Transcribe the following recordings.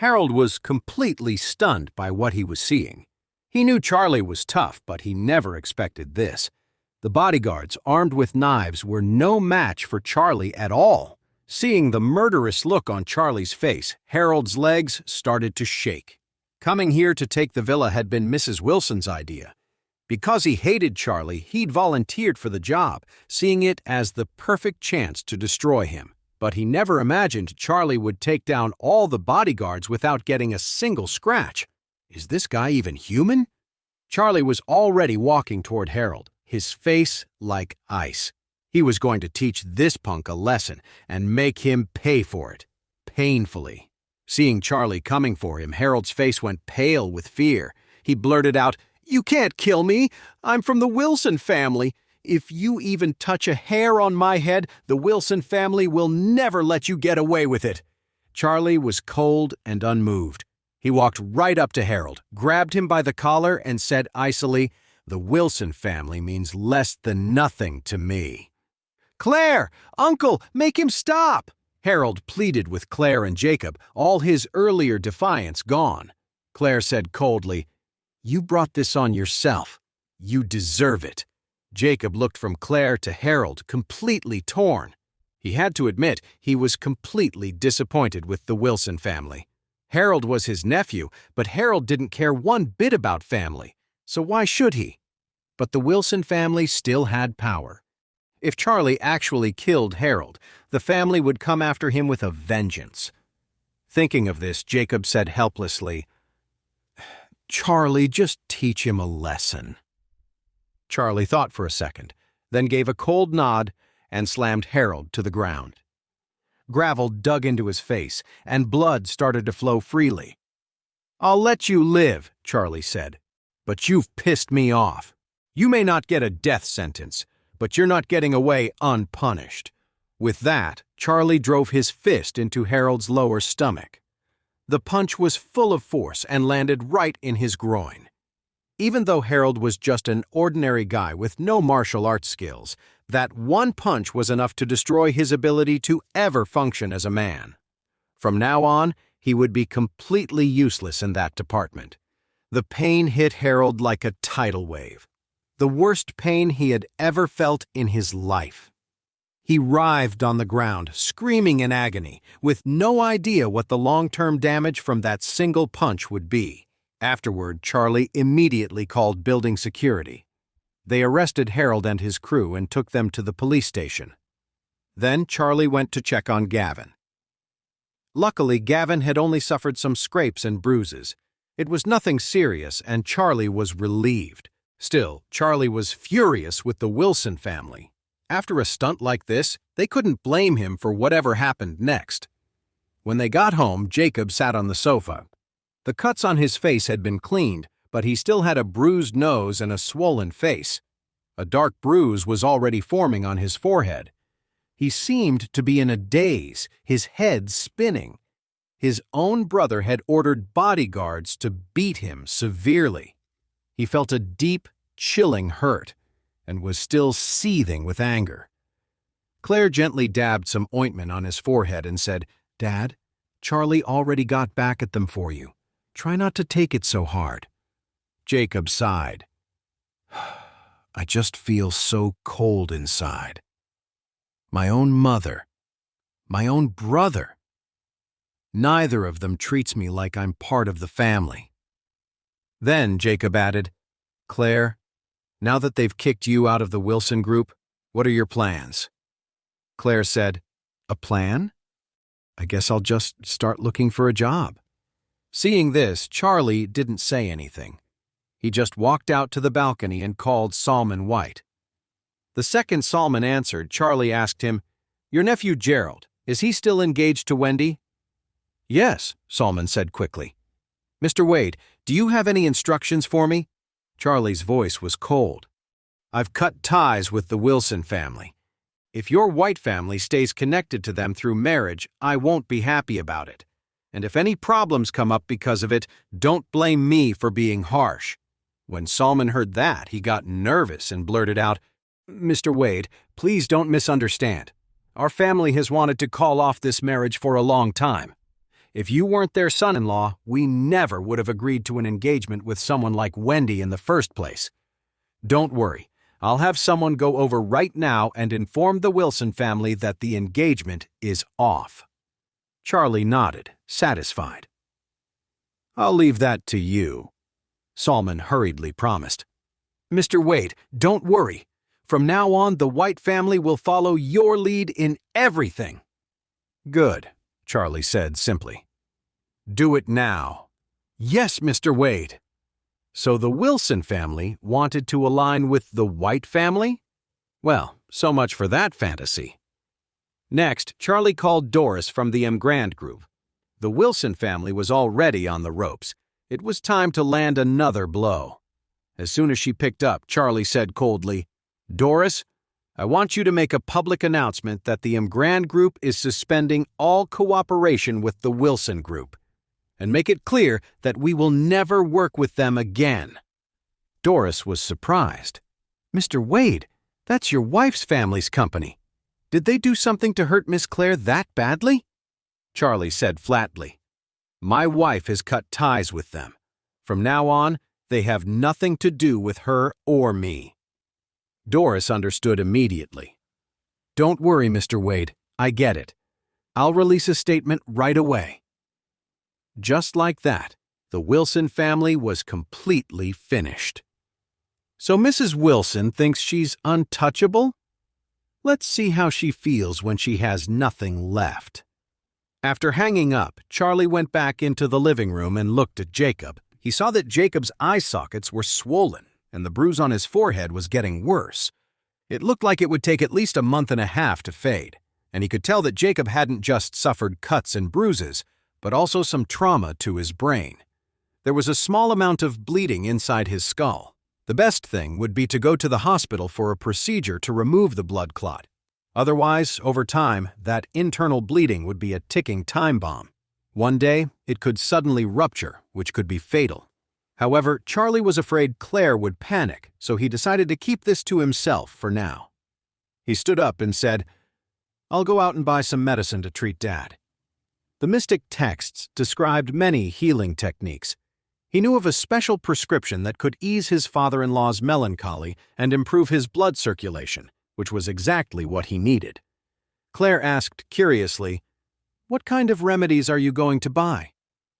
Harold was completely stunned by what he was seeing. He knew Charlie was tough, but he never expected this. The bodyguards, armed with knives, were no match for Charlie at all. Seeing the murderous look on Charlie's face, Harold's legs started to shake. Coming here to take the villa had been Mrs. Wilson's idea. Because he hated Charlie, he'd volunteered for the job, seeing it as the perfect chance to destroy him. But he never imagined Charlie would take down all the bodyguards without getting a single scratch. Is this guy even human? Charlie was already walking toward Harold, his face like ice. He was going to teach this punk a lesson and make him pay for it, painfully. Seeing Charlie coming for him, Harold's face went pale with fear. He blurted out, "You can't kill me! I'm from the Wilson family. If you even touch a hair on my head, the Wilson family will never let you get away with it." Charlie was cold and unmoved. He walked right up to Harold, grabbed him by the collar, and said icily, "The Wilson family means less than nothing to me." "Claire! Uncle, make him stop!" Harold pleaded with Claire and Jacob, all his earlier defiance gone. Claire said coldly, "You brought this on yourself. You deserve it." Jacob looked from Claire to Harold, completely torn. He had to admit he was completely disappointed with the Wilson family. Harold was his nephew, but Harold didn't care one bit about family, so why should he? But the Wilson family still had power. If Charlie actually killed Harold, the family would come after him with a vengeance. Thinking of this, Jacob said helplessly, "Charlie, just teach him a lesson." Charlie thought for a second, then gave a cold nod and slammed Harold to the ground. Gravel dug into his face, and blood started to flow freely. "I'll let you live," Charlie said, "but you've pissed me off. You may not get a death sentence, but you're not getting away unpunished." With that, Charlie drove his fist into Harold's lower stomach. The punch was full of force and landed right in his groin. Even though Harold was just an ordinary guy with no martial arts skills, that one punch was enough to destroy his ability to ever function as a man. From now on, he would be completely useless in that department. The pain hit Harold like a tidal wave. The worst pain he had ever felt in his life. He writhed on the ground, screaming in agony, with no idea what the long-term damage from that single punch would be. Afterward, Charlie immediately called building security. They arrested Harold and his crew and took them to the police station. Then Charlie went to check on Gavin. Luckily, Gavin had only suffered some scrapes and bruises. It was nothing serious, and Charlie was relieved. Still, Charlie was furious with the Wilson family. After a stunt like this, they couldn't blame him for whatever happened next. When they got home, Jacob sat on the sofa. The cuts on his face had been cleaned, but he still had a bruised nose and a swollen face. A dark bruise was already forming on his forehead. He seemed to be in a daze, his head spinning. His own brother had ordered bodyguards to beat him severely. He felt a deep, chilling hurt, and was still seething with anger. Claire gently dabbed some ointment on his forehead and said, "Dad, Charlie already got back at them for you. Try not to take it so hard." Jacob sighed. "I just feel so cold inside. My own mother, my own brother. Neither of them treats me like I'm part of the family." Then Jacob added, "Claire, now that they've kicked you out of the Wilson group, what are your plans?" Claire said, "A plan? I guess I'll just start looking for a job." Seeing this, Charlie didn't say anything. He just walked out to the balcony and called Salman White. The second Salman answered, Charlie asked him, "Your nephew Gerald, is he still engaged to Wendy?" "Yes," Salman said quickly. "Mr. Wade, do you have any instructions for me?" Charlie's voice was cold. "I've cut ties with the Wilson family. If your White family stays connected to them through marriage, I won't be happy about it. And if any problems come up because of it, don't blame me for being harsh." When Salman heard that, he got nervous and blurted out, "Mr. Wade, please don't misunderstand. Our family has wanted to call off this marriage for a long time. If you weren't their son-in-law, we never would have agreed to an engagement with someone like Wendy in the first place. Don't worry, I'll have someone go over right now and inform the Wilson family that the engagement is off." Charlie nodded, satisfied. "I'll leave that to you," Salman hurriedly promised. "Mr. Wade, don't worry. From now on, the White family will follow your lead in everything." "Good," Charlie said simply. "Do it now." "Yes, Mr. Wade." So the Wilson family wanted to align with the White family? Well, so much for that fantasy. Next, Charlie called Doris from the Grand group. The Wilson family was already on the ropes. It was time to land another blow. As soon as she picked up, Charlie said coldly, "Doris, I want you to make a public announcement that the Grand group is suspending all cooperation with the Wilson group, and make it clear that we will never work with them again." Doris was surprised. "Mr. Wade, that's your wife's family's company. Did they do something to hurt Miss Claire that badly?" Charlie said flatly, "My wife has cut ties with them. From now on, they have nothing to do with her or me." Doris understood immediately. "Don't worry, Mr. Wade, I get it. I'll release a statement right away." Just like that, the Wilson family was completely finished. So Mrs. Wilson thinks she's untouchable? Let's see how she feels when she has nothing left. After hanging up, Charlie went back into the living room and looked at Jacob. He saw that Jacob's eye sockets were swollen, and the bruise on his forehead was getting worse. It looked like it would take at least a month and a half to fade, and he could tell that Jacob hadn't just suffered cuts and bruises, but also some trauma to his brain. There was a small amount of bleeding inside his skull. The best thing would be to go to the hospital for a procedure to remove the blood clot. Otherwise, over time, that internal bleeding would be a ticking time bomb. One day, it could suddenly rupture, which could be fatal. However, Charlie was afraid Claire would panic, so he decided to keep this to himself for now. He stood up and said, "I'll go out and buy some medicine to treat Dad." The mystic texts described many healing techniques. He knew of a special prescription that could ease his father-in-law's melancholy and improve his blood circulation, which was exactly what he needed. Claire asked curiously, "What kind of remedies are you going to buy?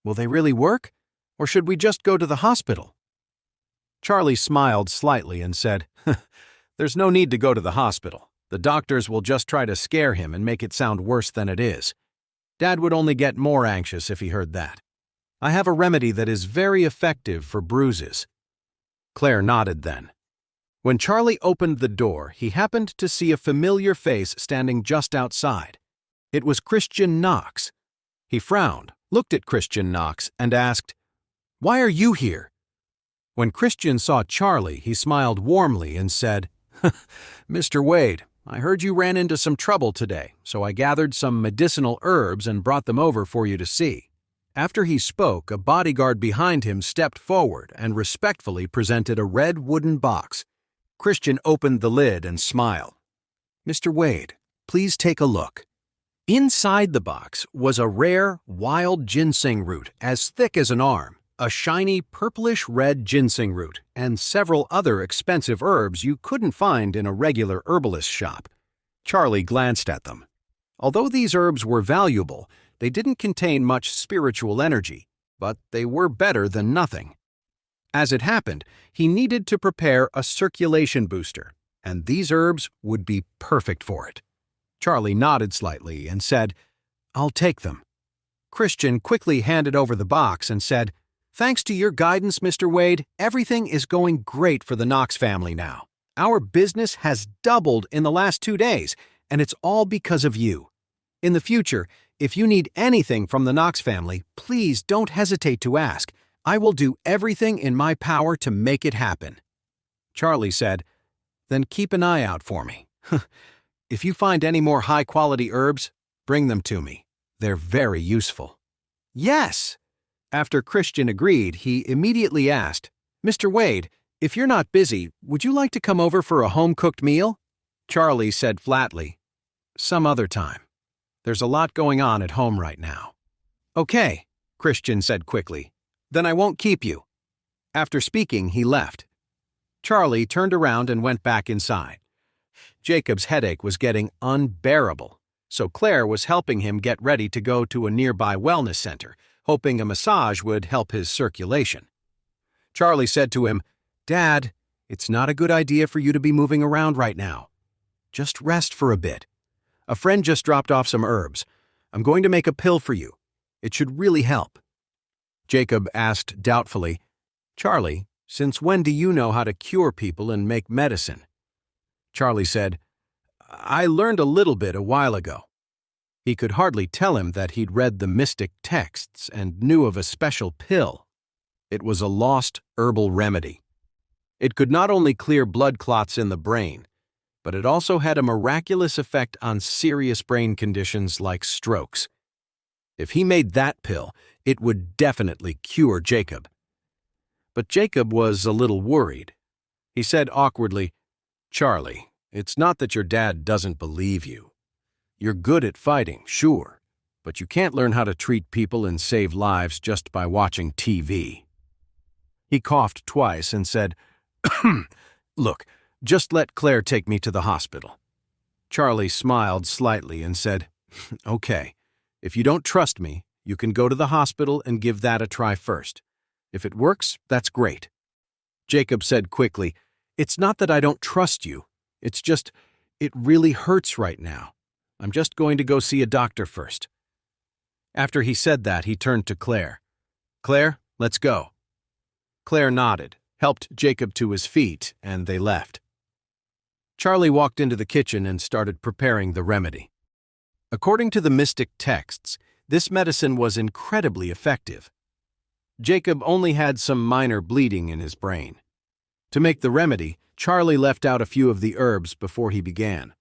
Will they really work? Or should we just go to the hospital?" Charlie smiled slightly and said, "There's no need to go to the hospital. The doctors will just try to scare him and make it sound worse than it is. Dad would only get more anxious if he heard that. I have a remedy that is very effective for bruises." Claire nodded then. When Charlie opened the door, he happened to see a familiar face standing just outside. It was Christian Knox. He frowned, looked at Christian Knox, and asked, "Why are you here?" When Christian saw Charlie, he smiled warmly and said, "Mr. Wade, I heard you ran into some trouble today, so I gathered some medicinal herbs and brought them over for you to see." After he spoke, a bodyguard behind him stepped forward and respectfully presented a red wooden box. Christian opened the lid and smiled. "Mr. Wade, please take a look." Inside the box was a rare, wild ginseng root as thick as an arm, a shiny purplish-red ginseng root, and several other expensive herbs you couldn't find in a regular herbalist shop. Charlie glanced at them. Although these herbs were valuable, they didn't contain much spiritual energy, but they were better than nothing. As it happened, he needed to prepare a circulation booster, and these herbs would be perfect for it. Charlie nodded slightly and said, "I'll take them." Christian quickly handed over the box and said, "Thanks to your guidance, Mr. Wade, everything is going great for the Knox family now. Our business has doubled in the last 2 days, and it's all because of you. In the future, if you need anything from the Knox family, please don't hesitate to ask. I will do everything in my power to make it happen." Charlie said, "Then keep an eye out for me. If you find any more high-quality herbs, bring them to me. They're very useful." "Yes!" After Christian agreed, he immediately asked, "Mr. Wade, if you're not busy, would you like to come over for a home-cooked meal?" Charlie said flatly, "Some other time. There's a lot going on at home right now." Okay, Christian said quickly. Then I won't keep you. After speaking, he left. Charlie turned around and went back inside. Jacob's headache was getting unbearable, so Claire was helping him get ready to go to a nearby wellness center, hoping a massage would help his circulation. Charlie said to him, "Dad, it's not a good idea for you to be moving around right now. Just rest for a bit. A friend just dropped off some herbs. I'm going to make a pill for you. It should really help." Jacob asked doubtfully, "Charlie, since when do you know how to cure people and make medicine?" Charlie said, "I learned a little bit a while ago." He could hardly tell him that he'd read the mystic texts and knew of a special pill. It was a lost herbal remedy. It could not only clear blood clots in the brain, but it also had a miraculous effect on serious brain conditions like strokes. If he made that pill, it would definitely cure Jacob. But Jacob was a little worried. He said awkwardly, "Charlie, it's not that your dad doesn't believe you. You're good at fighting, sure, but you can't learn how to treat people and save lives just by watching TV." He coughed twice and said, "Look, just let Claire take me to the hospital." Charlie smiled slightly and said, "Okay, if you don't trust me, you can go to the hospital and give that a try first. If it works, that's great." Jacob said quickly, "It's not that I don't trust you. It's just, it really hurts right now. I'm just going to go see a doctor first." After he said that, he turned to Claire. "Claire, let's go." Claire nodded, helped Jacob to his feet, and they left. Charlie walked into the kitchen and started preparing the remedy. According to the mystic texts, this medicine was incredibly effective. Jacob only had some minor bleeding in his brain. To make the remedy, Charlie left out a few of the herbs before he began.